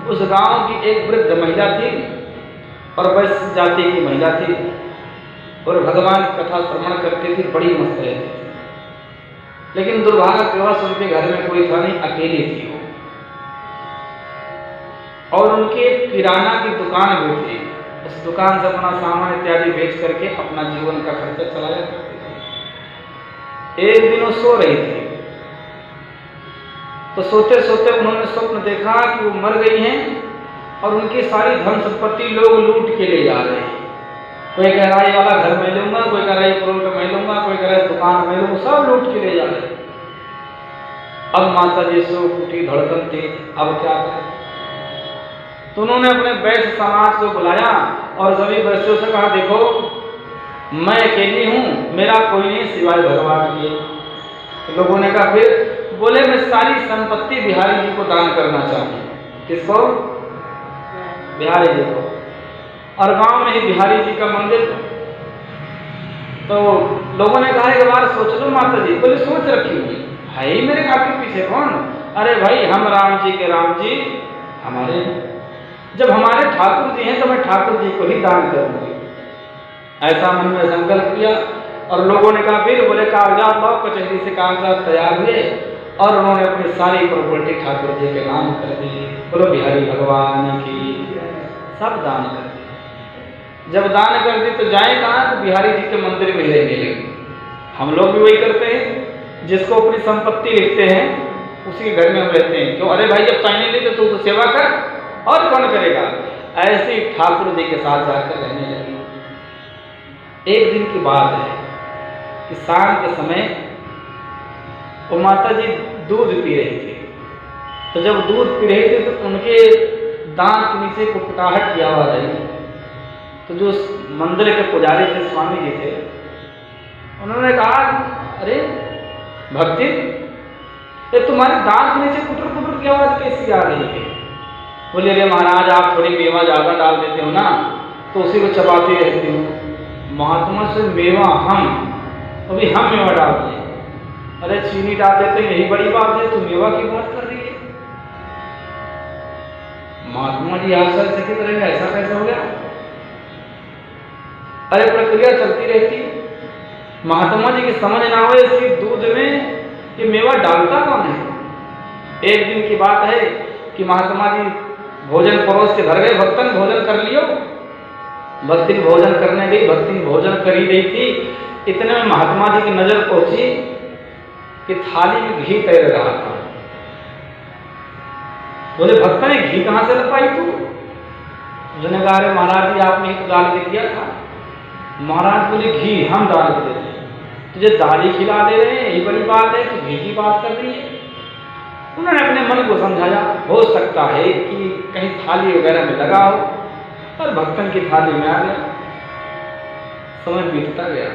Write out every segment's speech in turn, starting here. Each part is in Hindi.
उस गांव की एक वृद्ध महिला थी और वैश्य जाति की महिला थी और भगवान कथा श्रवण करती थी, बड़ी मस्त रहती थी। लेकिन दुर्भाग्यवश उनके घर में कोई था नहीं, अकेली थी वो। और उनके किराना की दुकान भी थी, उस दुकान से अपना सामान इत्यादि बेच करके अपना जीवन का खर्चा चलाया करती थी। एक दिन वो सो रही थी, तो सोते सोते उन्होंने स्वप्न देखा कि वो मर गई हैं और उनकी सारी धन संपत्ति लोग लूट के ले जा रहे हैं। कोई कह रहा है ये वाला घर मैं लूंगा, कोई कह रहा है करोड़ का मैं लूंगा, कोई कह रहा है दुकान मैं लूंगा, सब लूट के ले जा रहे हैं। अब माता जी से उठी, धड़कन तेज, अब क्या करें? तो उन्होंने अपने वैश्य समाज को बुलाया और सभी वैश्यों से कहा, देखो मैं अकेली हूं, मेरा कोई नहीं सिवाय भगवान के। तो लोगों ने कहा फिर? बोले मैं सारी संपत्ति बिहारी जी को दान करना चाहूँ। किसको? बिहारी जी को। और गांव में ही बिहारी जी का मंदिर। तो लोगों ने कहा एक बार सोच लो माता जी। बोले सोच रखी हुई है ही मेरे आपके पीछे कौन? अरे भाई हम राम जी के राम जी हमारे, जब हमारे ठाकुर जी हैं तो मैं ठाकुर जी को ही दान करूंगी। ऐसा मन में संकल्प किया और लोगों ने कहा फिर? बोले कागजात लाओ, कचहरी से कागजात तैयार हुए और उन्होंने अपनी सारी प्रॉपर्टी ठाकुर जी के नाम कर दी। बोलो बिहारी भगवान की, सब दान कर दी। जब दान कर दी तो जाए कहाँ? तो बिहारी जी के मंदिर में रहने लगे। हम लोग भी वही करते हैं, जिसको अपनी संपत्ति लिखते हैं उसी के घर में हम रहते हैं। क्यों? अरे भाई जब तैने ली तो तू तो सेवा कर, और कौन करेगा? ऐसे ही ठाकुर जी के साथ जाकर रहने लगी। एक दिन की बात है कि शाम के समय वो माता जी दूध पी रही थी। तो जब दूध पी रही थी तो उनके दांत के नीचे कुपटाहट की आवाज आई। तो जो मंदिर के पुजारी थे, स्वामी जी थे, उन्होंने कहा अरे भक्ति, ये तुम्हारे दांत के नीचे कुटर कुटर की आवाज कैसी आ रही है? बोले अरे महाराज आप थोड़ी मेवा ज्यादा डाल देते हो ना, तो उसी को चबाती रहती हूँ। महात्मा से मेवा हम, अभी हम मेवा डालते हैं। अरे चीनी डाल देते हैं, यही बड़ी बात है, तू मेवा की बात कर रही है? महात्मा जी आश्चर्यचकित रहेंगे, ऐसा कैसे हो गया? अरे प्रक्रिया चलती रहती है। महात्मा जी की समझ ना हो इसकी दूध में कि मेवा डालता कौन है। एक दिन की बात है कि महात्मा जी भोजन परोस के धर गए, भक्तन भोजन कर लियो। भक्ति भोजन करने गई, भक्ति भोजन कर ही रही थी, इतने में महात्मा जी की नजर पहुंची कि थाली में घी तैर रहा था। बोले भक्त ने घी कहां से लपाई तू? उसने कहा अरे महाराज जी आपने ही तो डाल के दिया था। महाराज बोले घी हम डाल के देते हैं, तुझे दाली खिला दे रहे हैं, यही बड़ी बात है, तू घी की बात कर रही है। उन्होंने अपने मन को समझाया, हो सकता है कि कहीं थाली वगैरह में लगा हो और भक्तन की थाली में आ गया। समय बीतता गया।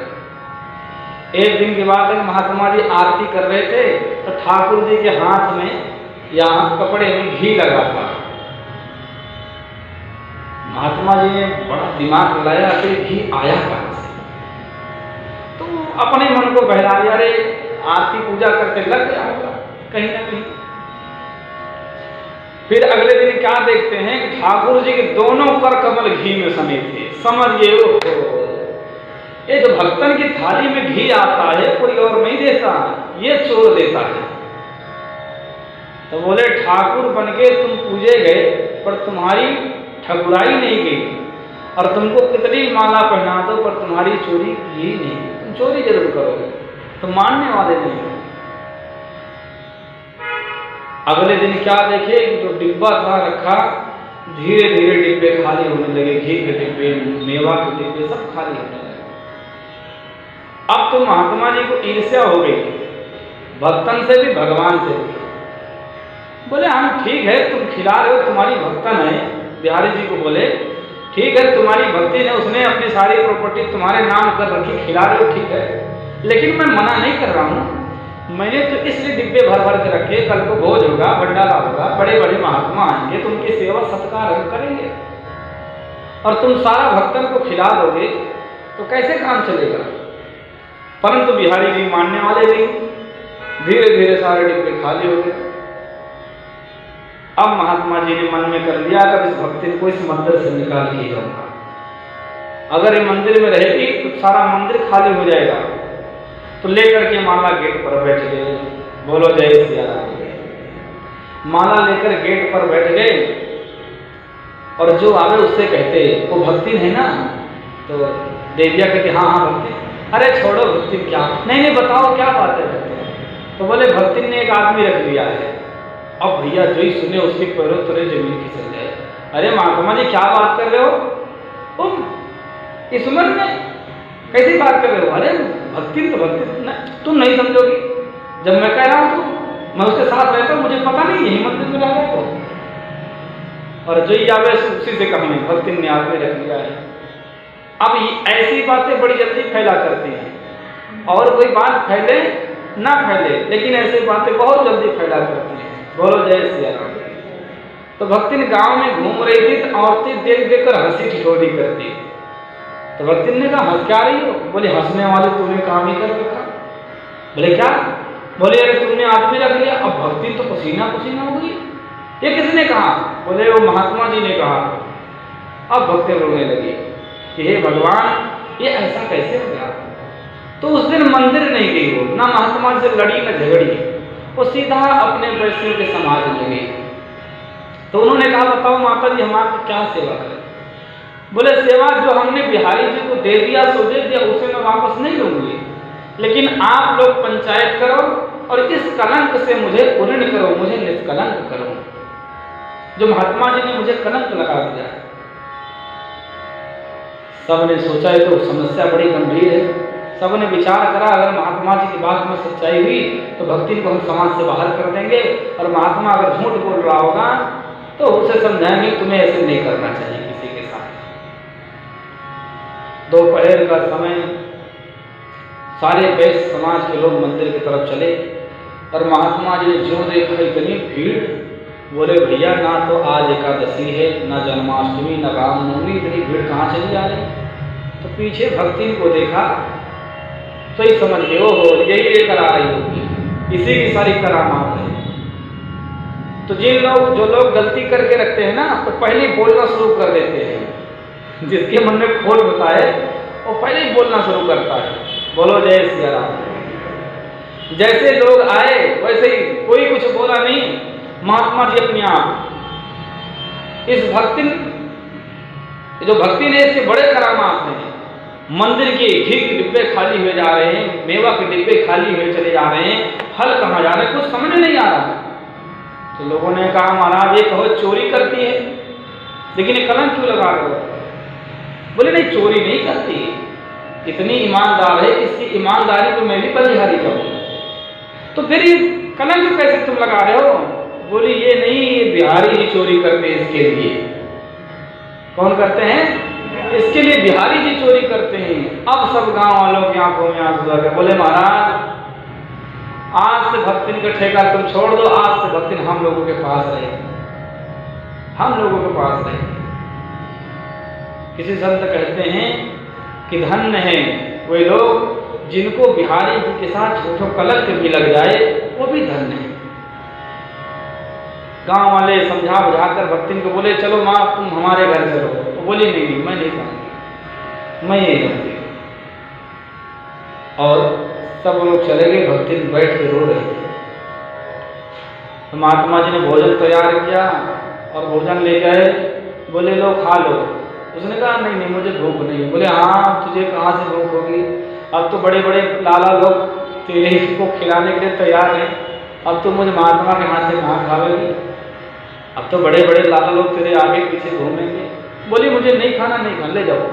एक दिन की बात है, महात्मा जी आरती कर रहे थे तो ठाकुर जी के हाथ में यहाँ कपड़े में घी लगा था। महात्मा जी ने बड़ा दिमाग लगाया कि घी आया कहाँ से? तो अपने मन को बहला लिया, अरे आरती पूजा करते लग गया होगा कहीं ना कहीं। फिर अगले दिन क्या देखते हैं कि ठाकुर जी के दोनों कर कमल घी में समे थे। समझिए ये जो भक्तन की थाली में घी आता है कोई और नहीं देता, ये चोर देता है। तो बोले ठाकुर बनके तुम पूजे गए पर तुम्हारी ठकुराई नहीं गई, और तुमको कितनी माला पहना दो पर तुम्हारी चोरी की नहीं, तुम चोरी जरूर करोगे, तुम मानने वाले नहीं हो। अगले दिन क्या देखे कि जो डिब्बा था रखा, धीरे धीरे डिब्बे खाली होने लगे, घी के डिब्बे, मेवा के डिब्बे सब खाली होने लगे। अब तो महात्मा जी को ईर्ष्या हो गई, भक्तन से भी भगवान से भी। बोले हम ठीक है तुम खिला रहे हो, तुम्हारी भक्तन है। बिहारी जी को बोले ठीक है तुम्हारी भक्ति ने, उसने अपनी सारी प्रॉपर्टी तुम्हारे नाम कर रखी, खिला रहे हो ठीक है, लेकिन मैं मना नहीं कर रहा हूँ। मैंने तो इसलिए डिब्बे भर भर के रखे, कल को भोज होगा, भंडारा होगा, बड़े बड़े महात्मा आएंगे तो उनकी सेवा सत्कार हम करेंगे, और तुम सारा भक्तन को खिला दोगे तो कैसे काम चलेगा। परंतु बिहारी जी मानने वाले नहीं, धीरे धीरे सारे डिब्बे खाली हो गए। अब महात्मा जी ने मन में कर लिया कि इस भक्तिन को इस मंदिर से निकाल के जाऊंगा। अगर ये मंदिर में रहेगी तो सारा मंदिर खाली हो जाएगा। तो लेकर के माला गेट पर बैठ गए। बोलो जय सिया राम। माला लेकर गेट पर बैठ गए और जो आवे उससे कहते, वो भक्तिन है ना, तो देविया कहती हाँ हाँ भक्तिन। अरे छोड़ो भक्तिन, क्या नहीं बताओ क्या बात है भक्तिन। तो बोले भक्तिन ने एक आदमी रख लिया है। अब भैया जो ही सुने उसके पैरों तले जमीन खिसक जाए। अरे महात्मा जी क्या बात कर रहे हो, तुम इस उम्र में कैसी बात कर रहे हो। अरे भक्तिन तो भक्तिन, तुम नहीं समझोगी। जब मैं कह रहा हूँ तो मैं उसके साथ रहता हूँ, मुझे पता नहीं यही मंदिर में रह रहे हो। और जो ही आवे उसी से कहने भक्तिन ने आदमी रख लिया है। अब ऐसी बातें बड़ी जल्दी फैला करती हैं, और कोई बात फैले ना फैले, लेकिन ऐसी बातें बहुत जल्दी फैला करती हैं। बोलो जय सिया राम। तो भक्तिन गांव में घूम रही थी तो औरतें देख देख कर हंसी ठिठोली करती। तो भक्तिन ने कहा हंस क्या रही हो। बोले हंसने वाले तूने काम ही कर रखा। बोले क्या। बोले अरे तुमने आदमी रख लिया। अब भक्तिन तो पसीना पसीना हो गई। ये किसने कहा। बोले वो महात्मा जी ने कहा। अब भक्तिन रोने लगी कि हे भगवान ये ऐसा कैसे हो गया। तो उस दिन मंदिर नहीं गई वो, ना महात्मा से लड़ी न झगड़ी, वो सीधा अपने वैश्यों के समाज में गई। तो उन्होंने कहा बताओ माता जी हम आपकी क्या सेवा करें। बोले सेवा जो हमने बिहारी जी को दे दिया सो दे दिया, उसे मैं वापस नहीं लूंगी, लेकिन आप लोग पंचायत करो और इस कलंक से मुझे पूर्ण करो, मुझे निष्कलंक करो। जो महात्मा जी ने मुझे कलंक लगा दिया। सबने सोचा है तो समस्या बड़ी गंभीर है। सबने विचार करा अगर महात्मा जी की बात में सच्चाई हुई तो भक्ति को हम समाज से बाहर कर देंगे, और महात्मा अगर झूठ बोल रहा होगा तो उसे समझाएंगे तुम्हें ऐसे नहीं करना चाहिए किसी के साथ। दोपहर का समय, सारे वैश्य समाज के लोग मंदिर की तरफ चले और महात्मा जी ने जो देखा इतनी भीड़। बोले भैया ना तो आज एकादशी है, ना जन्माष्टमी, ना रामनवमी, इतनी भीड़ कहाँ चली जा रही। तो पीछे भक्ति को देखा तो ही समझ गए हो यही लेकर आ रही होगी, इसी की सारी करामात है। तो जो लोग गलती करके रखते हैं ना तो पहले ही बोलना शुरू कर देते हैं। जिसके मन में खोट होता है वो पहले ही बोलना शुरू करता है। बोलो जय सिया राम। जैसे लोग आए वैसे ही कोई कुछ बोला नहीं। महात्मा जी अपने आप इस भक्तिन, जो भक्ति ने इसके बड़े करामात हैं। मंदिर के घी के डिब्बे खाली हुए जा रहे हैं, मेवा के डिब्बे खाली हुए चले जा रहे हैं, फल कहाँ जा रहे हैं कुछ समझ नहीं आ रहा। तो लोगों ने कहा महाराज ये कहो चोरी करती है, लेकिन ये कलंक क्यों लगा रहे हो। बोले नहीं चोरी नहीं करती, इतनी ईमानदार है, इसकी ईमानदारी को मैं भी बलिहारी करूँ। तो फिर ये कलंक कैसे तुम लगा रहे हो। बोली ये नहीं, ये बिहारी ही चोरी करते हैं। इसके लिए कौन करते हैं, इसके लिए बिहारी जी चोरी करते हैं। अब सब गांव वालों की आंखों में आंसू आ गए। बोले महाराज आज से भक्तिन का ठेका तुम छोड़ दो, आज से भक्तिन हम लोगों के पास रहे, हम लोगों के पास रहे। किसी संत कहते हैं कि धन्य है वे लोग जिनको बिहारी जी के साथ झूठो कलंक भी लग जाए, वो भी धन्य है। गांव वाले समझा बुझाकर भक्तिन को बोले चलो माँ तुम हमारे घर चलो। तो बोली नहीं मैं नहीं कहूँगी, मैं यही रहूँगी। और सब लोग चले गए। भक्तिन बैठ के रो रहे थे। तो महात्मा जी ने भोजन तैयार किया और भोजन ले गए। बोले लो खा लो। उसने कहा नहीं नहीं मुझे भूख नहीं। बोले हाँ तुझे कहाँ से भूख होगी, अब तो बड़े बड़े लाला लोग तेरे को खिलाने के लिए तैयार हैं, अब तो मुझे महात्मा के हाथ से कहाँ खावेगी, अब तो बड़े बड़े लाला लोग तेरे आगे पीछे घूमेंगे। बोली मुझे नहीं खाना, नहीं खाना, ले जाओ।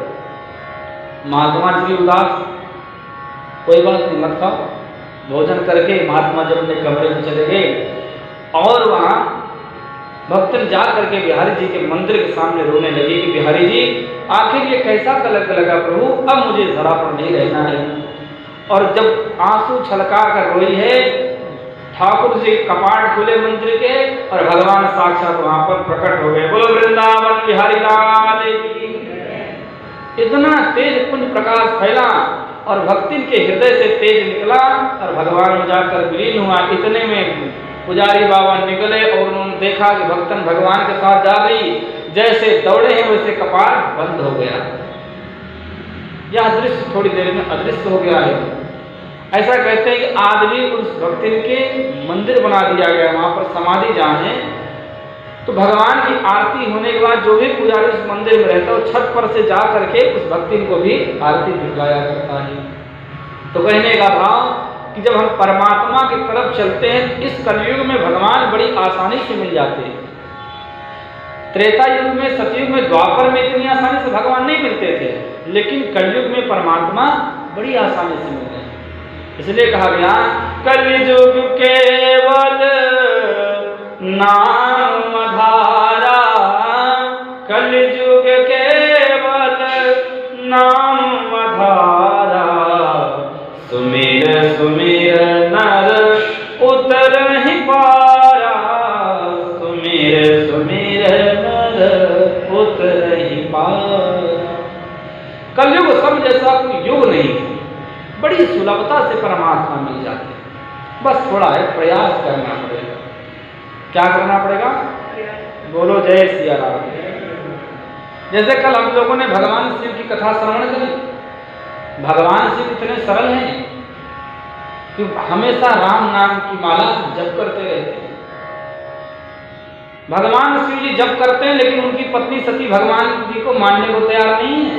महात्मा जी की उदास, कोई बात नहीं मत खाओ। भोजन करके महात्मा जी अपने कमरे में चले गए और वहाँ भक्तन जा करके बिहारी जी के मंदिर के सामने रोने लगे कि बिहारी जी आखिर ये कैसा कलंक लगा प्रभु, अब मुझे धरा पर नहीं रहना है। और जब आंसू छलका कर रोई है, ठाकुर जी कपाट खुले मंदिर के और भगवान साक्षात वहां पर प्रकट हो गए। बोलो वृंदावन बिहारी लाल की। इतना तेज पुंज प्रकाश फैला और भक्तिन के हृदय से तेज निकला और भगवान में जाकर विलीन हुआ। इतने में पुजारी बाबा निकले और उन्होंने देखा कि भक्तन भगवान के साथ जा रही, जैसे दौड़े हैं वैसे कपाट बंद हो गया। यह दृश्य थोड़ी देर में अदृश्य हो गया है। ऐसा कहते हैं कि आदमी उस भक्तिन के मंदिर बना दिया गया, वहां पर समाधि जहाँ है, तो भगवान की आरती होने के बाद जो भी पुजारी उस मंदिर में रहता है वो छत पर से जा करके उस भक्तिन को भी आरती दिखलाया करता है। तो कहने का भाव कि जब हम परमात्मा की तरफ चलते हैं, इस कलयुग में भगवान बड़ी आसानी से मिल जाते हैं। त्रेता युग में, सतयुग में, द्वापर में इतनी आसानी से भगवान नहीं मिलते थे, लेकिन कलयुग में परमात्मा बड़ी आसानी से मिल रहे हैं। इसलिए कहा गया कलयुग केवल नाम आधारा, कलयुग केवल नाम आधारा, सुमिर सुमिर नर उतर ही पारा, सुमिर सुमिर नर उतर ही पारा। कलयुग सब जैसा कोई युग नहीं है, बड़ी सुलभता से परमात्मा मिल जाते हैं। बस थोड़ा है प्रयास करना पड़ेगा। क्या करना पड़ेगा? बोलो जय सिया राम। जैसे कल हम लोगों ने भगवान शिव की कथा श्रवण करी। भगवान शिव इतने सरल हैं कि हमेशा राम नाम की माला जप करते रहते हैं। भगवान शिव जी जप करते हैं, लेकिन उनकी पत्नी सती भगवान जी को मानने को तैयार नहीं है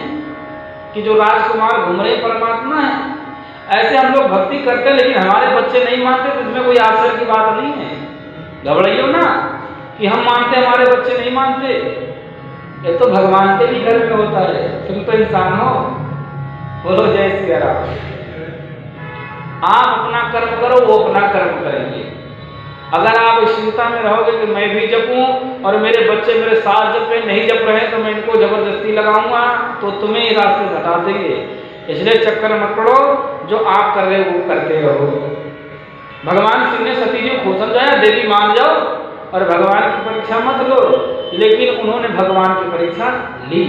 कि जो राजकुमार घूम रहे परमात्मा है। ऐसे हम लोग भक्ति करते हैं, लेकिन हमारे बच्चे नहीं मानते, तो इसमें कोई आश्चर्य की बात नहीं है। घबराइयो ना कि हम मानते हमारे बच्चे नहीं मानते, ये तो भगवान के भी घर में होता है। तुम तो इंसान हो। बोलो जय श्री राम। आप अपना कर्म करो, वो अपना कर्म करेंगे। अगर आप इस चिंता में रहोगे कि मैं भी जपूं और मेरे बच्चे मेरे साथ जपे, नहीं जप रहे तो मैं इनको जबरदस्ती लगाऊंगा, तो तुम्हें ही रास्ते से हटा देंगे। इसलिए चक्कर मत पड़ो, जो आप कर रहे हो वो करते रहो। भगवान शिव ने सती जी को समझाया, देवी मान जाओ और भगवान की परीक्षा मत लो, लेकिन उन्होंने भगवान की परीक्षा ली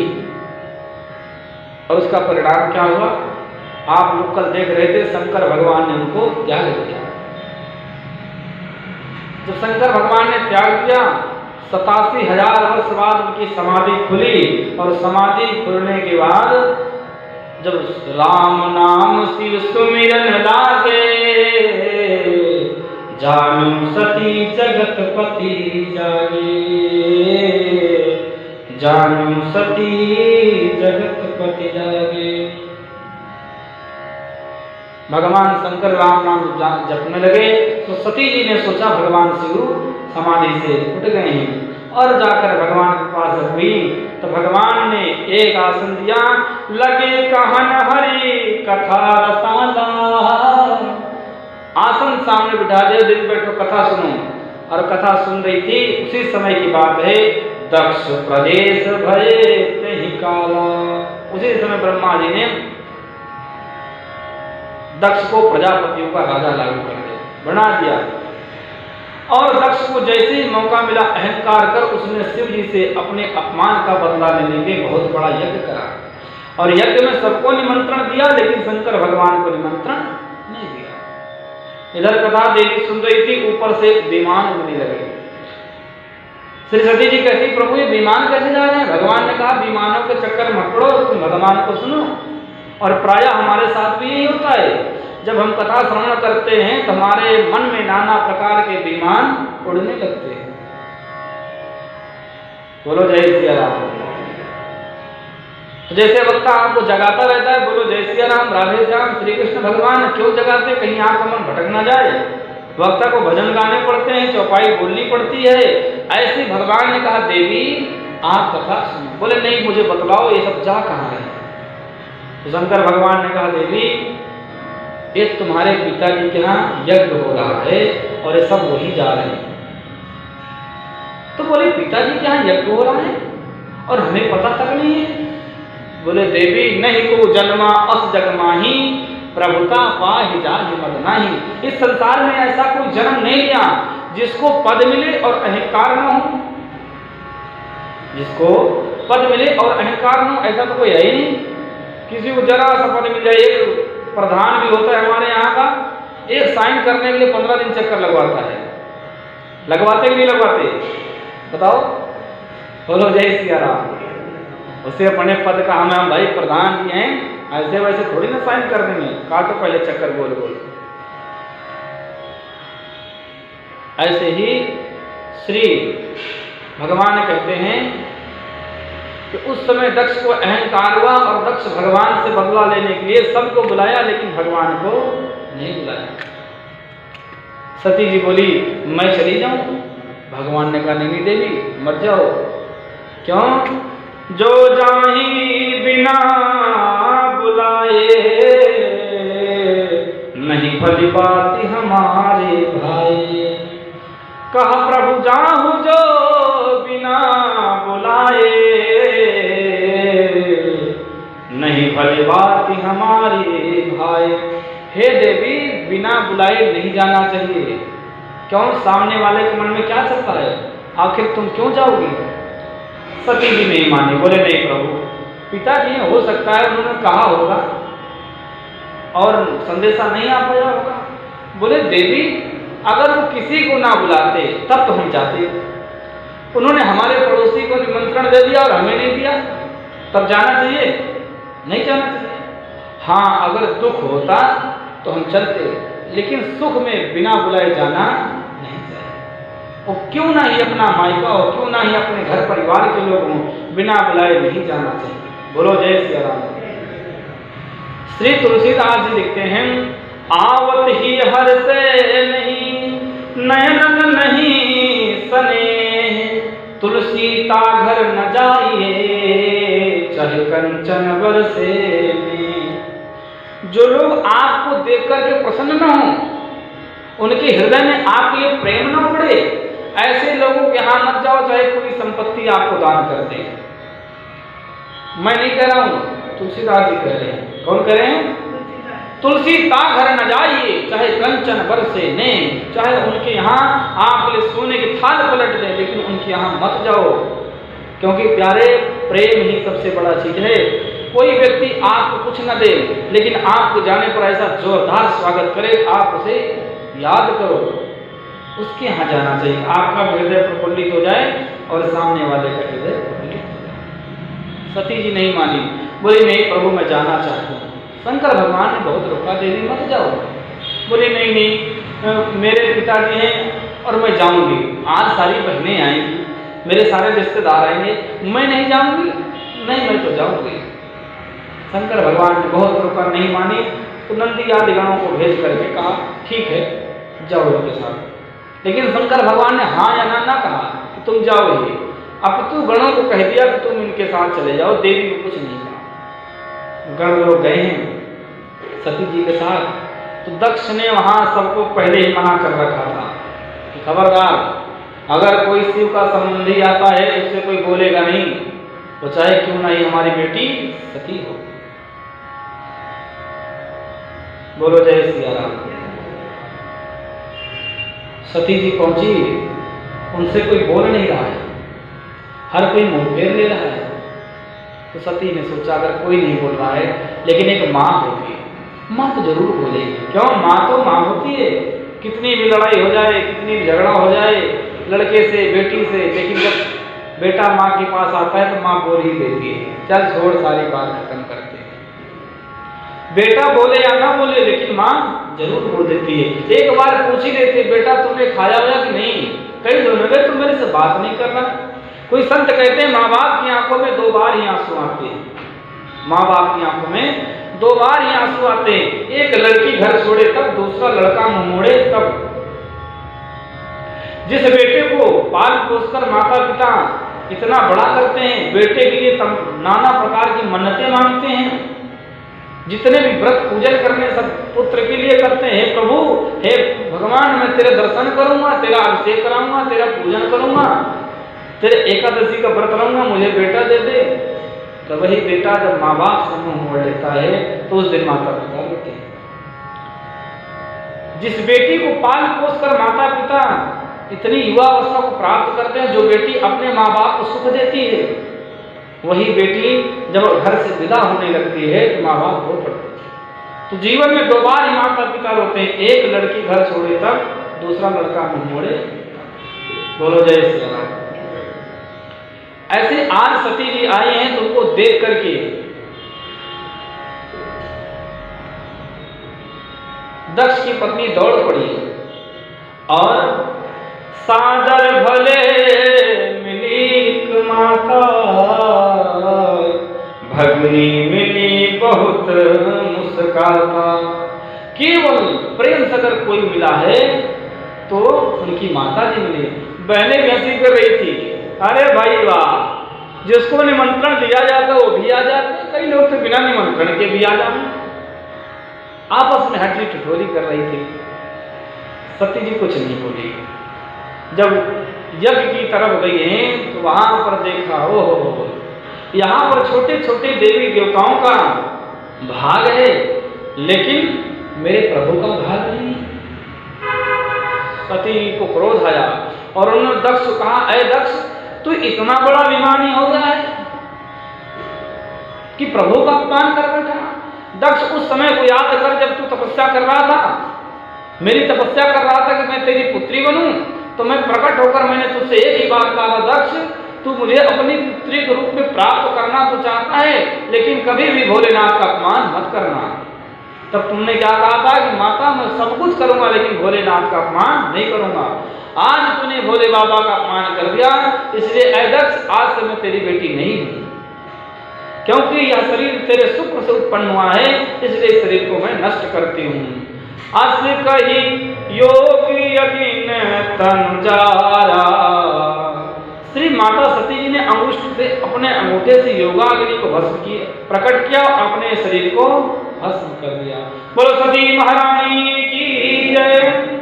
और उसका परिणाम क्या हुआ आप लोग कल देख रहे थे। शंकर भगवान ने उनको त्याग दिया। जब शंकर भगवान ने त्याग दिया, 87,000 वर्ष बाद उनकी समाधि खुली, और समाधि खुलने के बाद जब राम नाम शिव सुमिरन लागे, जानू सती जगतपति जागे, जानू सती जगतपति जागे। भगवान शंकर राम नाम जपने लगे तो सती जी ने सोचा भगवान शिव समाधि से उठ गए हैं, और जाकर भगवान के पास हुई तो भगवान ने एक आसन दिया, लगे कहन हरि कथा रसाला। आसन सामने बिठा दिया, दिन बैठो कथा सुनो। और कथा सुन रही थी, उसी समय की बात है, दक्ष प्रदेश भये तेहि काला। उसी समय ब्रह्मा जी ने दक्ष को प्रजापतियों का राजा लागू कर दिया, बना दिया। और दक्ष को जैसे ही मौका मिला अहंकार कर उसने शिव जी से अपने अपमान का बदला लेने के बहुत बड़ा यज्ञ करा, और यज्ञ में सबको निमंत्रण दिया, लेकिन शंकर भगवान को निमंत्रण नहीं दिया। इधर कथा देवी सुन रही थी, ऊपर से विमान उड़ने लगे। श्री सती जी कहती, प्रभु ये विमान कैसे जा रहे हैं? भगवान ने कहा, विमानों के चक्कर मत पड़ो, तुम भगवान को सुनो। और प्रायः हमारे साथ भी यही होता है, जब हम कथा श्रवण करते हैं तो हमारे मन में नाना प्रकार के विमान उड़ने लगते हैं। बोलो जय सिया राम। तो जैसे वक्ता आपको जगाता रहता है, बोलो जय सिया राम, राधे श्याम, श्री कृष्ण भगवान क्यों जगाते? कहीं आपका मन भटक ना जाए। वक्ता को भजन गाने पड़ते हैं, चौपाई बोलनी पड़ती है। ऐसे भगवान ने कहा, देवी आप कथा सुनो। बोले नहीं, मुझे बतलाओ ये सब जा कहाँ है? तो शंकर भगवान ने कहा, देवी ये तुम्हारे पिताजी के यहाँ यज्ञ हो रहा है और ये सब वही जा रहे हैं। तो बोले पिताजी के यहाँ यज्ञ हो रहा है और हमें पता तक नहीं है। बोले देवी नहीं को जन्मा अस जगमाही, प्रभुता पाहि जाहि मद नाही। इस संसार में ऐसा कोई जन्म नहीं लिया जिसको पद मिले और अहंकार न हो। जिसको पद मिले और अहंकार न हो ऐसा तो कोई है ही नहीं। किसी को जरा सा पद मिल जाए, एक प्रधान भी होता है हमारे यहाँ का, एक साइन करने के लिए 15 दिन चक्कर लगवाता है। लगवाते कि नहीं लगवाते? बताओ, बोलो जय सिया राम। उसे अपने पद का हम भाई प्रधान जी हैं, ऐसे वैसे थोड़ी ना साइन कर देंगे, काटो पहले चक्कर गोल गोल। ऐसे ही श्री भगवान कहते हैं कि उस समय दक्ष को अहंकार हुआ और दक्ष भगवान से बदला लेने के लिए सबको बुलाया, लेकिन भगवान को नहीं बुलाया। सती जी बोली मैं चली जाऊं। भगवान ने कहा नहीं देवी मत जाओ। क्यों? जो जाही बिना बुलाए, नहीं भली बात हमारे भाई। कहा प्रभु जाहू जो बिना बुलाए, नहीं भली बात हमारे भाई। हे देवी बिना बुलाए नहीं जाना चाहिए। क्यों? सामने वाले के मन में क्या चलता है, आखिर तुम क्यों जाओगी? सती जी नहीं मानी, बोले नहीं प्रभु, पिताजी हो सकता है उन्होंने कहा होगा और संदेशा नहीं आ पाया होगा। बोले देवी अगर वो किसी को ना बुलाते तब तो हम जाते। उन्होंने हमारे पड़ोसी को निमंत्रण दे दिया और हमें नहीं दिया, तब जाना चाहिए? नहीं जाना चाहिए। हाँ अगर दुख होता तो हम चलते, लेकिन सुख में बिना बुलाए जाना नहीं चाहिए। और क्यों ना ही अपना मायका हो, क्यों ना ही अपने घर परिवार के लोग हों, बिना बुलाए नहीं जाना चाहिए। बोलो जय सिया राम। श्री तुलसीदास जी लिखते हैं आवत ही हर से नहीं नयन नहीं सने, तुलसी ता घर न जाइए चाहे कंचन बरसे में। जो लोग आपको देख करके प्रसन्न न हो, उनके हृदय में आपके लिए प्रेम न उमड़े, ऐसे लोगों के यहाँ मत जाओ चाहे पूरी संपत्ति आपको दान कर दे। मैं नहीं कह रहा हूं, तुलसीदास जी कह रहे हैं। कौन कह रहे हैं? तुलसी ता घर न जाइए चाहे कंचन बरसे ने। चाहे उनके यहाँ आपके लिए सोने की थाल पलट दे, लेकिन उनके यहाँ मत जाओ, क्योंकि प्यारे प्रेम ही सबसे बड़ा चीज है। कोई व्यक्ति आपको कुछ न दे, लेकिन आपको जाने पर ऐसा जोरदार स्वागत करे, आप उसे याद करो, उसके यहाँ जाना चाहिए। आपका हृदय प्रफुल्लित हो जाए और सामने वाले का हृदय प्रफुल्लित हो जाए। सती जी नहीं मानी, बोली नहीं प्रभु मैं जाना चाहती हूँ। शंकर भगवान ने बहुत रोका, देवी मत जाओ। बोले नहीं नहीं मेरे पिताजी हैं और मैं जाऊंगी। आज सारी बहनें आएंगी, मेरे सारे रिश्तेदार आएंगे, मैं नहीं जाऊंगी। नहीं मैं तो जाऊंगी। शंकर भगवान ने बहुत रोका, नहीं मानी, तो नंदी आदि गणों को भेज करके कहा ठीक है जाओ उनके साथ। लेकिन शंकर भगवान ने हाँ या ना कहा कि तुम जाओ ही। अब तो गणों को कह दिया कि तुम इनके साथ चले जाओ। देवी को कुछ नहीं कहा। गण लोग गए हैं सती जी के साथ, तो दक्ष ने वहां सबको पहले ही मना कर रखा था कि खबरदार, अगर कोई शिव का संबंधी आता है उससे कोई बोलेगा नहीं, तो चाहे क्यों ना ही हमारी बेटी सती हो। बोलो जय सिया राम। सती जी पहुंची, उनसे कोई बोल नहीं रहा है, हर कोई मुंह फेर ले रहा है। तो सती ने सोचा अगर कोई नहीं बोल रहा है, लेकिन एक माँ होगी, माँ तो जरूर बोलेगी। क्यों? माँ तो माँ होती है। कितनी भी लड़ाई हो जाए, कितनी भी झगड़ा हो जाए लड़के से बेटी से, लेकिन जब बेटा माँ के पास आता है तो माँ बोल ही देती है, चल छोड़ सारी बात खत्म करते हैं। बेटा बोले या ना बोले, लेकिन माँ जरूर बोल देती है। एक बार पूछ ही देती है बेटा तुमने खाया हुआ कि नहीं? कई दिनों में तुम मेरे से बात नहीं कर रहा। कोई संत कहते हैं माँ बाप की आंखों में 2 बार ही आंसू आते हैं। माँ बाप की आंखों में 2 बार ही आंसू आते हैं। एक लड़की घर छोड़े तब, दूसरा लड़का मुंह मोड़े तब। जिस बेटे को पाल पोसकर माता पिता इतना बड़ा करते हैं, बेटे के लिए नाना प्रकार की मन्नतें मांगते हैं, जितने भी व्रत पूजन करने सब पुत्र के लिए करते हैं। प्रभु हे भगवान मैं तेरे दर्शन करूंगा, तेरा अभिषेक कराऊंगा, तेरा पूजन करूंगा, तेरे एकादशी का व्रत रहूंगा, मुझे बेटा दे दे। तो वही बेटा जब माँ बाप से मुंह मोड़ लेता है तो उस दिन माता पिता लेते हैं। जिस बेटी को पाल पोस कर माता पिता इतनी युवा अवस्था को प्राप्त करते हैं, जो बेटी अपने माँ बाप को सुख देती है, वही बेटी जब घर से विदा होने लगती है तो माँ बाप रो पड़ते हैं। तो जीवन में 2 बार ही माता पिता रोते हैं, एक लड़की घर छोड़े तब, दूसरा लड़का मुंह मोड़े। बोलो जय श्री राम। ऐसे आज सती जी आई हैं तो उनको देख करके दक्ष की पत्नी दौड़ पड़ी और सादर भले मिली माता, भगनी मिली बहुत मुस्काता। केवल प्रेम से अगर कोई मिला है तो उनकी माता जी मिली। बहनें भी हंसी कर रही थी, अरे भाई वाह, जिसको निमंत्रण दिया जाता वो भी आ जाते, कई लोग तो बिना निमंत्रण के भी आ जाते। आपस में हठी ठिठोली कर रही थी। सती जी कुछ नहीं बोली। जब यज्ञ की तरफ गई हैं तो वहां पर देखा, ओहो, यहाँ पर छोटे छोटे देवी देवताओं का भाग है, लेकिन मेरे प्रभु का भाग नहीं। सती को क्रोध आया और उन्होंने दक्ष को कहा, अरे दक्ष, तू इतना बड़ा अभिमानी हो गया है कि प्रभु का अपमान कर बैठा। दक्ष, उस समय को याद कर जब तू तपस्या कर रहा था, मेरी तपस्या कर रहा था कि मैं तेरी पुत्री बनूं, तो मैं प्रकट होकर मैंने तुझसे एक ही बात कहा था, दक्ष, तू मुझे अपनी पुत्री के रूप में प्राप्त करना तो चाहता है, लेकिन कभी भी भोलेनाथ का अपमान मत करना। तब तुमने क्या कहा था कि माता मैं सब कुछ करूंगा लेकिन भोलेनाथ का अपमान नहीं करूंगा। आज तूने भोले बाबा का अपमान कर दिया, इसलिए ऐ दक्ष, आज से मैं तेरी बेटी नहीं हूं, क्योंकि यह शरीर तेरे शुक्र से उत्पन्न हुआ है, इसलिए शरीर को मैं नष्ट करती हूँ। अस कही योगी यकीन तन जारा। श्री माता सती जी ने अंगुष्ठ से अपने अंगूठे से योगाग्नि को भस्म किया, प्रकट किया और अपने शरीर को भस्म कर दिया। बोलो सती महारानी की जय।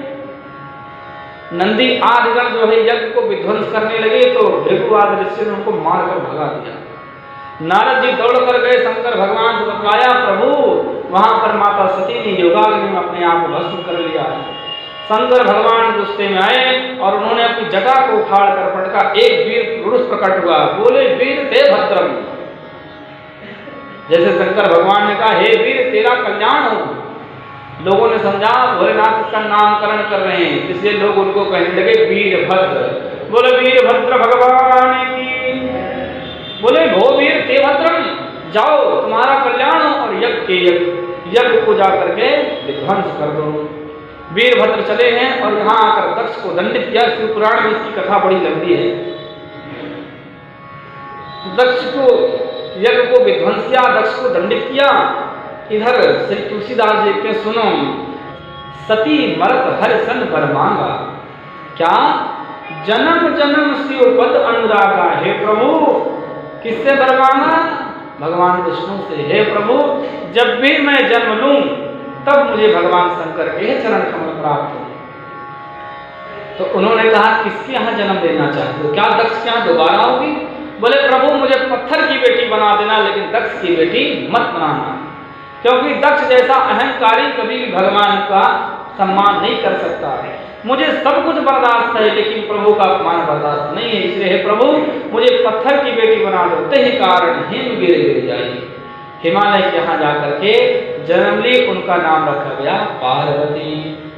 नंदी आदिगण जो है यज्ञ को विध्वंस करने लगे तो भृगुवाद ऋषि ने उनको मारकर भगा दिया। नारद जी दौड़ कर गए, शंकर भगवान से बतलाया, प्रभु वहां पर माता सती ने योगाग्नि में अपने आप को भस्म कर लिया। शंकर भगवान गुस्से में आए और उन्होंने अपनी जटा को उखाड़ कर पटका, एक वीर पुरुष प्रकट हुआ, बोले वीर ते भद्रम। जैसे शंकर भगवान ने कहा, हे वीर तेरा कल्याण हो। लोगों ने समझा भोलेनाथ इसका नामकरण कर रहे हैं, इसलिए लोग उनको कहने लगे वीरभद्र। बोले वीरभद्र भगवान की। बोले भो वीर ते भद्रम, जाओ तुम्हारा कल्याण हो और यज्ञ को जाकर के विध्वंस कर दो। वीरभद्र चले हैं और यहाँ आकर दक्ष को दंडित किया। शिव पुराण में इसकी कथा बड़ी लंबी है। दक्ष को यज्ञ को विध्वंस किया, दक्ष को दंडित किया। इधर श्री तुलसीदास जी के सुनो, सती मरत हर सन वर मांगा, क्या जन्म जन्म शिव पद अनुरागा। हे प्रभु, किससे वर मांगा? भगवान विष्णु से। हे प्रभु, जब भी मैं जन्म लूं तब मुझे भगवान शंकर के चरण कमल प्राप्त हो। तो उन्होंने कहा, किसके यहाँ जन्म लेना चाहते हो? क्या दक्ष के यहाँ दोबारा होगी? बोले प्रभु, मुझे पत्थर की बेटी बना देना, लेकिन दक्ष की बेटी मत बनाना, क्योंकि दक्ष जैसा अहंकारी कभी भी भगवान का सम्मान नहीं कर सकता है। मुझे सब कुछ बर्दाश्त है, लेकिन प्रभु का अपमान बर्दाश्त नहीं है। इसलिए हे प्रभु, मुझे पत्थर की बेटी बना दो। ते ही कारण हिम गिर जाएगी। हिमालय के यहाँ जाकर के जन्म ली, उनका नाम रखा गया पार्वती।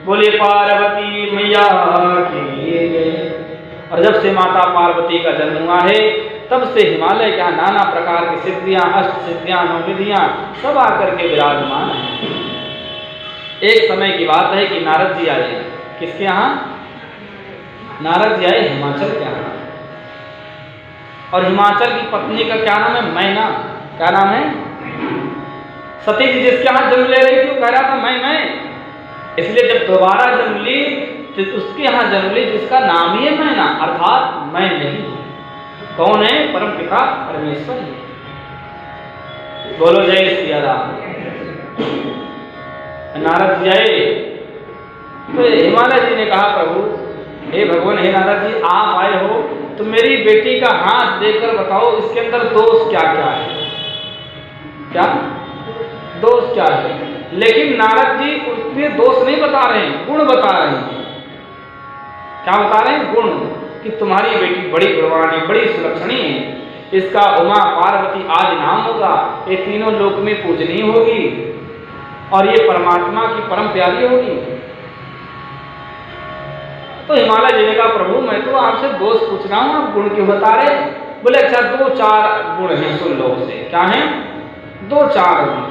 बोले पार्वती मैया की। और जब से माता पार्वती का जन्म हुआ है, तब से हिमालय के यहाँ नाना प्रकार की सिद्धियां, अष्ट सिद्धियां, नवनिधियां सब आकर के विराजमान है। एक समय की बात है कि नारद जी आए। किसके यहाँ? नारद जी आए हिमाचल के यहाँ। और हिमाचल की पत्नी का क्या नाम है? मैना। क्या नाम है? सती जी जिसके यहाँ जन्म ले रही थी वो कह रहा था मैं। इसलिए जब दोबारा जन्म ली तो उसके यहाँ जन्म ली जिसका नाम ही है मैना, अर्थात मैं नहीं। कौन है? परम पिता परमेश्वर ही। बोलो जय श्री राम। नारद जी आए तो हिमालय जी ने कहा, प्रभु हे भगवान, हे नारद जी, आप आए हो तो मेरी बेटी का हाथ देखकर बताओ इसके अंदर दोष क्या क्या है। क्या दोष क्या है? लेकिन नारद जी उसमें दोष नहीं बता रहे हैं, गुण बता रहे हैं। क्या बता रहे हैं? गुण, कि तुम्हारी बेटी बड़ी गुणवान है, बड़ी सुलक्षणी है, इसका उमा पार्वती आदि नाम होगा, ये तीनों लोक में पूजनीय होगी और ये परमात्मा की परम प्यारी होगी। तो हिमालय जी ने कहा प्रभु मैं तो आपसे दोष पूछ रहा हूँ, आप गुण क्यों बता रहे? बोले अच्छा 2-4 गुण हैं, सुन लो उसे। क्या हैं? 2-4 गुण।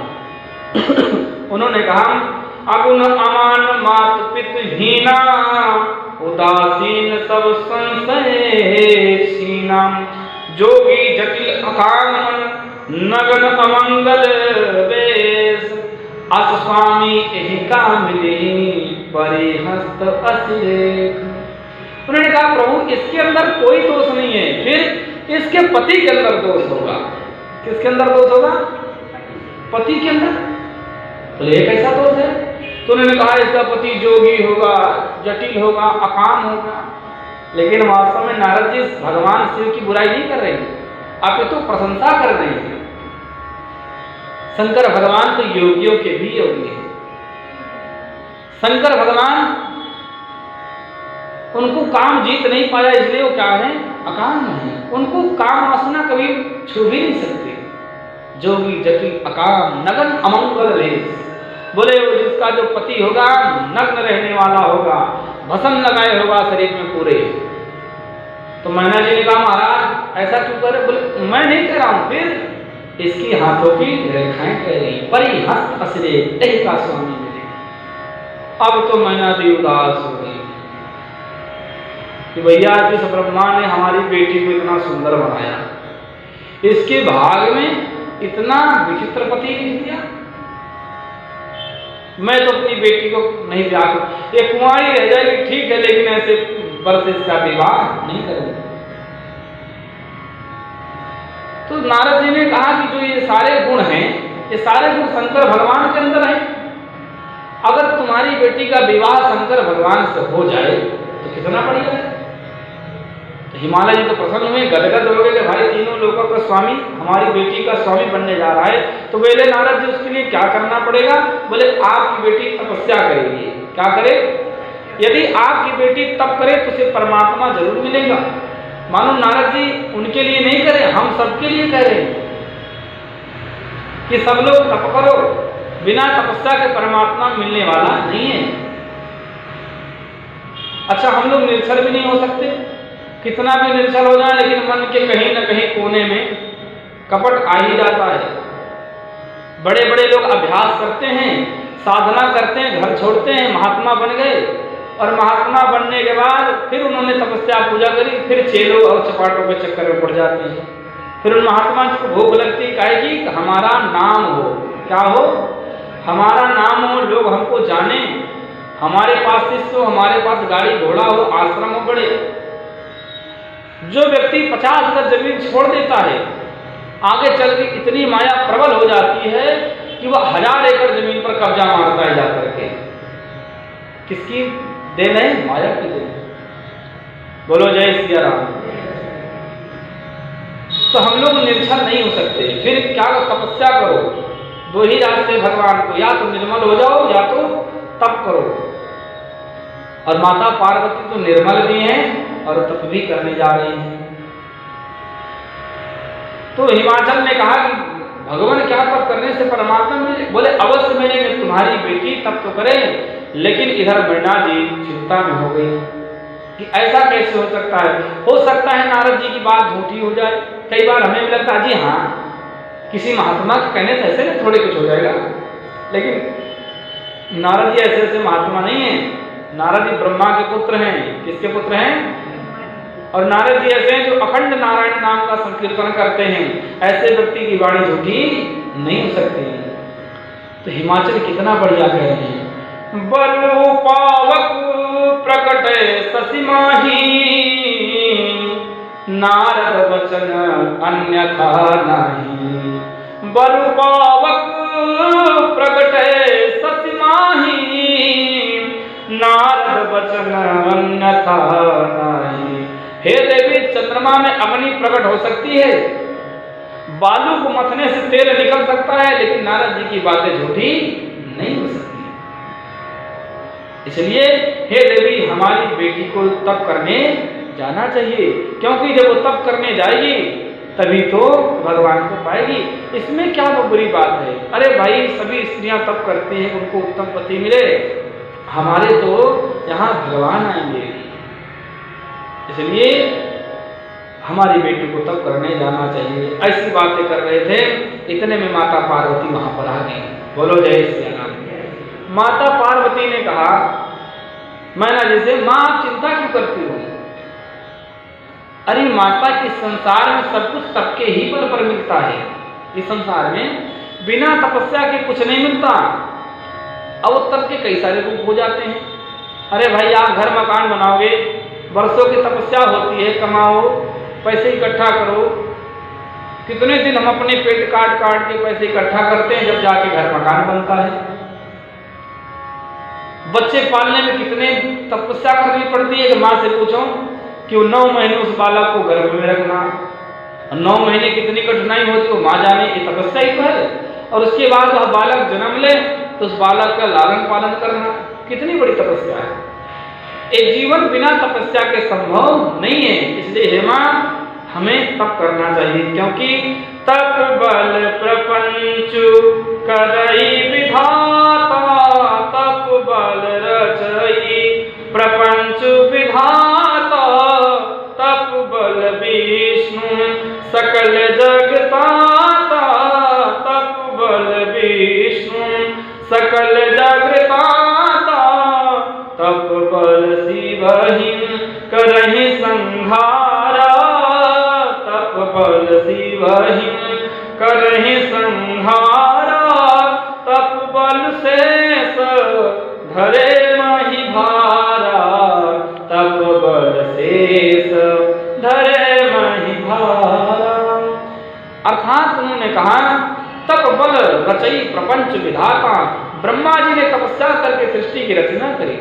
उन्होंने कहा अगुण अमान मात पित हीना, उदासीन सब संशय सीना, जोगी जटिल अकाम नगन अमंगल वेश, अस स्वामी एहि का मिली परिहस्त असिरेख। उन्होंने कहा प्रभु इसके अंदर कोई दोष नहीं है, फिर इसके पति के अंदर दोष होगा। किसके अंदर दोष होगा? पति के अंदर। तो ये कैसा दोष है? तो उन्होंने कहा इसका पति जोगी होगा, जटिल होगा, अकाम होगा। लेकिन वास्तव में नारद जी भगवान शिव की बुराई नहीं कर रहे हैं, आप तो प्रशंसा कर रहे हैं। शंकर भगवान तो योगियों के भी योगी हैं। शंकर भगवान उनको काम जीत नहीं पाया, इसलिए वो क्या है? अकाम है। उनको काम वासना कभी छू भी नहीं सकते। जोगी जटिल अकाम नगन अमंगल वेश, बोले वो जिसका जो पति होगा नग्न रहने वाला होगा, भस्म लगाए होगा शरीर में पूरे। तो मैना जी ने कहा महाराज ऐसा क्यों करे? बोले मैं नहीं कह रहा हूं, फिर इसकी हाथों की रेखाएं कह रही परिहस्त असरे एहि का स्वामी मिले। अब तो मैना जी उदास हो गई कि भैया जिस ब्रह्मा ने हमारी बेटी को इतना सुंदर बनाया, इसके भाग में इतना विचित्र पति लिख दिया। मैं तो अपनी बेटी को नहीं ब्याह कर, ये कुंवारी रह जाएगी ठीक है, लेकिन ऐसे वर्ष इसका विवाह नहीं करूंगा। तो नारद जी ने कहा कि जो ये सारे गुण हैं, ये सारे गुण शंकर भगवान के अंदर हैं। अगर तुम्हारी बेटी का विवाह शंकर भगवान से हो जाए तो कितना बढ़िया है। तो हिमालय जी तो प्रसन्न हुए, गदगद हो गए कि भाई तीनों लोगों का स्वामी हमारी बेटी का स्वामी बनने जा रहा है। तो बोले नारद जी उसके लिए क्या करना पड़ेगा? बोले आपकी बेटी तपस्या करेगी। क्या करे? यदि आपकी बेटी तप करे तो उसे परमात्मा जरूर मिलेगा। मानो नारद जी उनके लिए नहीं करे, हम सबके लिए कह रहे हैं कि सब लोग तप करो, बिना तपस्या के परमात्मा मिलने वाला नहीं है। अच्छा हम लोग निर्छल भी नहीं हो सकते, कितना भी निर्छल हो जाए, लेकिन मन के कहीं न कहीं कोने में कपट आ ही जाता है। बड़े बड़े लोग अभ्यास करते हैं, साधना करते हैं, घर छोड़ते हैं, महात्मा बन गए, और महात्मा बनने के बाद फिर उन्होंने तपस्या पूजा करी, फिर चेलों और चपाटों के चक्कर में पड़ जाते हैं। फिर उन महात्मा जी को भूख लगती कहेगी कि हमारा नाम हो। क्या हो? हमारा नाम हो, लोग हमको जाने, हमारे पास शिष्य हो, हमारे पास गाड़ी घोड़ा हो, आश्रम हो बड़े। जो व्यक्ति 50 गज जमीन छोड़ देता है, आगे चल के इतनी माया प्रबल हो जाती है कि वह 1000 एकड़ जमीन पर कब्जा मारता है जाकर के। किसकी देन है? माया की देन। बोलो जय सिया राम। तो हम लोग निर्छल नहीं हो सकते, फिर क्या तपस्या करो। 2 ही रास्ते भगवान को, या तो निर्मल हो जाओ या तो तप करो। और माता पार्वती तो निर्मल भी हैं और तप भी करने जा रही हैं। तो हिमाचल ने कहा कि भगवान क्या तप करने से परमात्मा मिले? बोले अवश्य मिलेंगे, तुम्हारी बेटी तप तो करे। लेकिन इधर मैना जी चिंता में हो गई कि ऐसा कैसे हो सकता है? हो सकता है नारद जी की बात झूठी हो जाए। कई बार हमें भी लगता है जी हाँ किसी महात्मा के कहने से ऐसे नहीं थोड़े कुछ हो जाएगा, लेकिन नारद जी ऐसे ऐसे महात्मा नहीं है। नारद जी ब्रह्मा के पुत्र हैं। किसके पुत्र हैं? और नारद जी ऐसे हैं जो अखंड नारायण नाम का संकीर्तन करते हैं। ऐसे व्यक्ति की वाणी झूठी नहीं हो सकती। तो हिमाचल कितना बढ़िया कह रहे हैं, बलु पावक प्रकट शशि माही, नारद वचन अन्यथा नहीं। बलु पावक प्रकट शशि माही, नारद वचन अन्यथा नहीं। हे देवी, चंद्रमा में अग्नि प्रकट हो सकती है, बालू को मथने से तेल निकल सकता है, लेकिन नारद जी की बातें झूठी नहीं हो सकती। इसलिए हे देवी, हमारी बेटी को तप करने जाना चाहिए, क्योंकि जब वो तप करने जाएगी तभी तो भगवान को पाएगी। इसमें क्या बुरी बात है? अरे भाई, सभी स्त्रियां तप करती हैं, उनको उत्तम पति मिले, हमारे तो यहाँ भगवान आएंगे। इसलिए हमारी बेटी को तप करने जाना चाहिए। ऐसी बातें कर रहे थे, इतने में माता पार्वती वहां पर आ गई। बोलो जय श्री राम। माता पार्वती ने कहा, मैना जैसे माँ आप चिंता क्यों करती हो? अरे माता, इस संसार में सब कुछ तप के ही बल पर मिलता है। इस संसार में बिना तपस्या के कुछ नहीं मिलता। अब तप के कई सारे रूप हो जाते हैं। अरे भाई, आप घर मकान बनाओगे, वर्षों की तपस्या होती है, कमाओ, पैसे इकट्ठा करो। कितने दिन हम अपने पेट काट काट के पैसे इकट्ठा करते हैं, जब जाके घर मकान बनता है। बच्चे पालने में कितने तपस्या करनी पड़ती है। माँ से पूछो कि वो 9 महीने उस बालक को गर्भ में रखना, 9 महीने कितनी कठिनाई होती है, वो माँ जाने। ये तपस्या ही तो है। और उसके बाद वह बालक जन्म ले तो उस बालक का लालन पालन करना कितनी बड़ी तपस्या है। एक जीवन बिना तपस्या के संभव नहीं है। इसलिए हे माँ, हमें तप करना चाहिए, क्योंकि तप बल प्रपंच करई विधाता, तप बल रचई प्रपंच विधाता, तप बल विष्णु सकल जगताता, तप बल विष्णु सकल जगताता, तप बल शिवहिं करहि संहारा, तप बल शिवहिं करहि संहारा, तप बल शेष धरे महि भारा, तप बल शेष धरे महि भारा। अर्थात उन्होंने कहा, तप बल रचई प्रपंच विधाता। ब्रह्मा जी ने तपस्या करके सृष्टि की रचना करी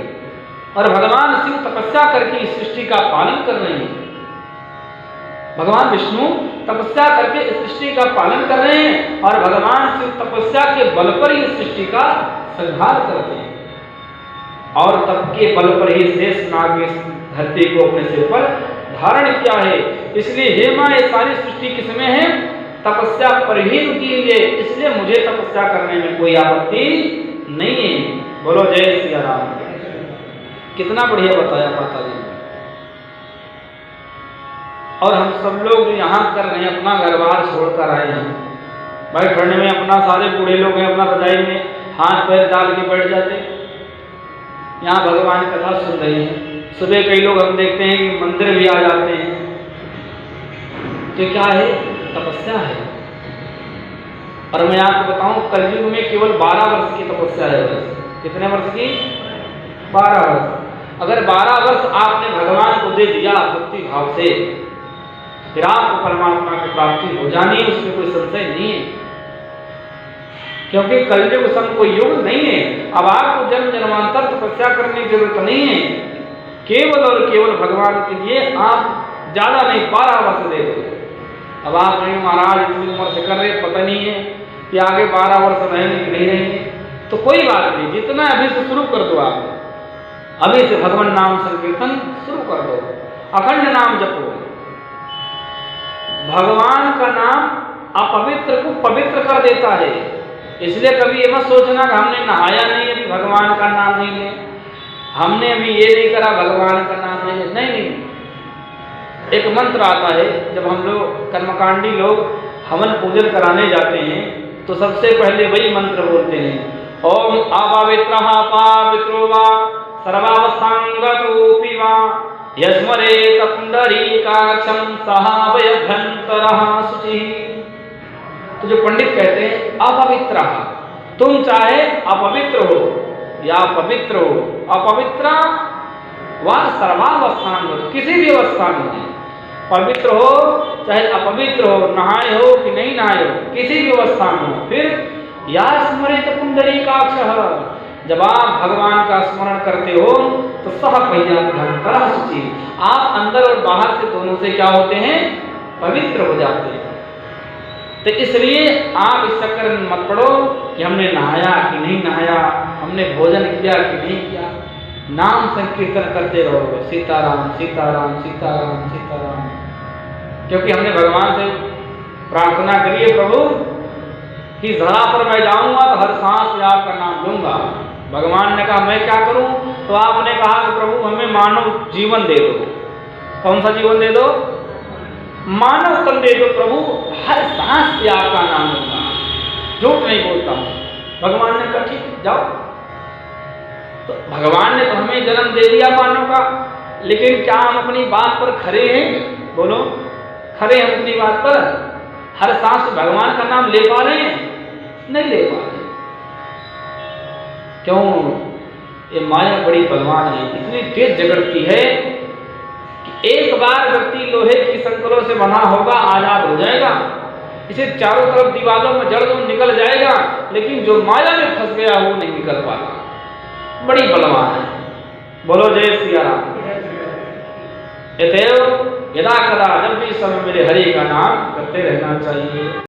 और भगवान शिव तपस्या करके इस सृष्टि का पालन कर रहे हैं। भगवान विष्णु तपस्या करके इस सृष्टि का पालन कर रहे हैं और भगवान शिव तपस्या के बल पर ही इस सृष्टि का संहार करते हैं। और तप के बल पर ही शेष नाग इस धरती को अपने सिर पर धारण किया है। इसलिए हे माँ, ये सारी सृष्टि किसमें है? तपस्या पर ही रुकी है। इसलिए मुझे तपस्या करने में कोई आपत्ति नहीं है। बोलो जय श्री राम। कितना बढ़िया बताया माता जी ने। और हम सब लोग यहाँ कर रहे हैं, अपना घर बार छोड़कर आए हैं। भाई ठंड में अपना सारे बूढ़े लोग हैं, अपना रजाई में हाथ पैर डाल के बैठ जाते, यहाँ भगवान कथा सुन रहे हैं। सुबह कई लोग हम देखते हैं कि मंदिर भी आ जाते हैं। तो क्या है? तपस्या है। और मैं आपको बताऊं, कलयुग में केवल 12 वर्ष की तपस्या है। बस कितने वर्ष की? 12 वर्ष। अगर 12 वर्ष आपने भगवान को दे दिया भक्ति भाव से, फिर आपको परमात्मा की प्राप्ति हो जानी है, उसमें कोई संशय नहीं है। क्योंकि कलयुग सम कोई युग नहीं है। अब आपको जन्म जन्मांतर तपस्या करने की जरूरत नहीं है। केवल और केवल भगवान के लिए आप ज्यादा नहीं 12 वर्ष दे दो। अब आप नहीं महाराज इतनी उम्र से कर रहे, पता नहीं है कि आगे 12 वर्ष रहेंगे कि नहीं रहेंगे, तो कोई बात नहीं, जितना अभी से शुरू कर दो। आप अभी से भगवान नाम संकीर्तन शुरू कर दो, अखंड नाम जपो। भगवान का नाम अपवित्र को पवित्र कर देता है। इसलिए कभी ये मत सोचना कि हमने नहाया नहीं है, भगवान का नाम नहीं ले, हमने अभी ये नहीं करा, भगवान का नाम नहीं ले। नहीं, एक मंत्र आता है, जब हम लोग कर्मकांडी लोग हवन पूजन कराने जाते हैं तो सबसे पहले वही मंत्र बोलते हैं, ओम अपवित्रः पावित्रो वा सर्वावस्थांगतोऽपि वा यस्मरेत पुंडरीकाक्षं सहावयभ्यन्तरः शुचिः। तो जो पंडित कहते हैं अपवित्रः, तुम चाहे अपवित्र हो या पवित्र हो, अपवित्र व सर्वावस्थान, किसी भी अवस्था में, पवित्र हो चाहे अपवित्र हो, नहाए हो कि नहीं नहाए हो, किसी भी अवस्था में हो। फिर या स्मरित पुंडरीकाक्षः, जब आप भगवान का स्मरण करते हो तो सह भयभ्यन्तरः शुचिः, आप अंदर और बाहर से दोनों से क्या होते हैं? पवित्र हो जाते हैं। तो इसलिए आप इस चक्कर में मत पड़ो कि हमने नहाया कि नहीं नहाया, हमने भोजन किया कि नहीं किया। नाम संकीर्तन करते रहो, सीताराम सीताराम सीताराम सीताराम। क्योंकि हमने भगवान से प्रार्थना करी है, प्रभु कि धरा पर मैं जाऊंगा तो हर सांस में आपका नाम लूंगा। भगवान ने कहा मैं क्या करूं? तो आपने कहा कि प्रभु हमें मानव जीवन दे दो। कौन सा जीवन दे दो? मानव तन दे दो प्रभु, हर सांस पे आपका नाम होगा, झूठ नहीं बोलता हूं। भगवान ने कहा ठीक जाओ। तो भगवान ने तो हमें जन्म दे दिया मानव का, लेकिन क्या हम अपनी बात पर खरे हैं? बोलो, खरे हैं अपनी बात पर? हर सांस पे भगवान का नाम ले पा रहे हैं? नहीं ले पा रहे। क्यों? ये माया बड़ी बलवान है, इतनी तेज जगड़ती है कि एक बार व्यक्ति लोहे की संकलों से बना होगा, आजाद हो जाएगा, इसे चारों तरफ दीवारों में जड़ दो निकल जाएगा, लेकिन जो माया में फंस गया वो नहीं निकल पाता। बड़ी बलवान है। बोलो जय सिया राम। अतएव यदा कदा जब भी समय मिले हरि का नाम करते रहना चाहिए।